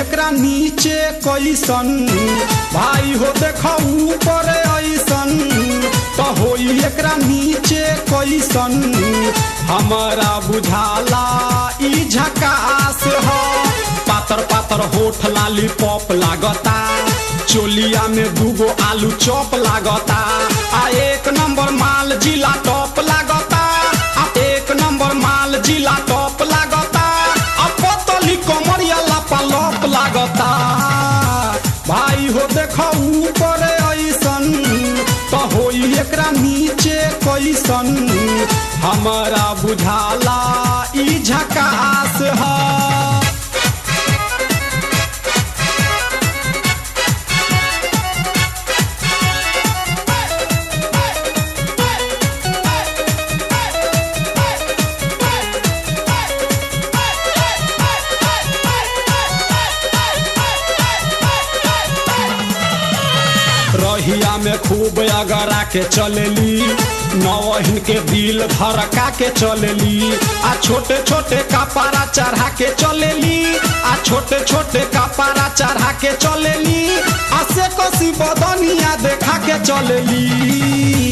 एकरा नीचे कैसन भाई हो देखो ऊपर ऐसन तो होई एकरा नीचे कैसन हमारा बुझाला ई झकास हो। पातर पातर होठ लाली पॉप लागता चोलिया में दूगो आलू चॉप लागता आ एक नंबर माल जिला टॉप लागता आ एक नंबर माल जिला टॉप लागता आ पतली कमरिया लापालॉप लागता भाई हो देखो ऊपर ऐसन तो होई एकरा नीचे कैसन हमारा बुझाला ई झकास है। रहिया में खूब अगरा के चलेली नवहिन के दिल धड़का के चलेली आ छोटे छोटे कपड़ा चढ़ा के चलेली आ छोटे छोटे कपड़ा चढ़ा के चलेली आ से कसी बदनिया देखा के चलेली।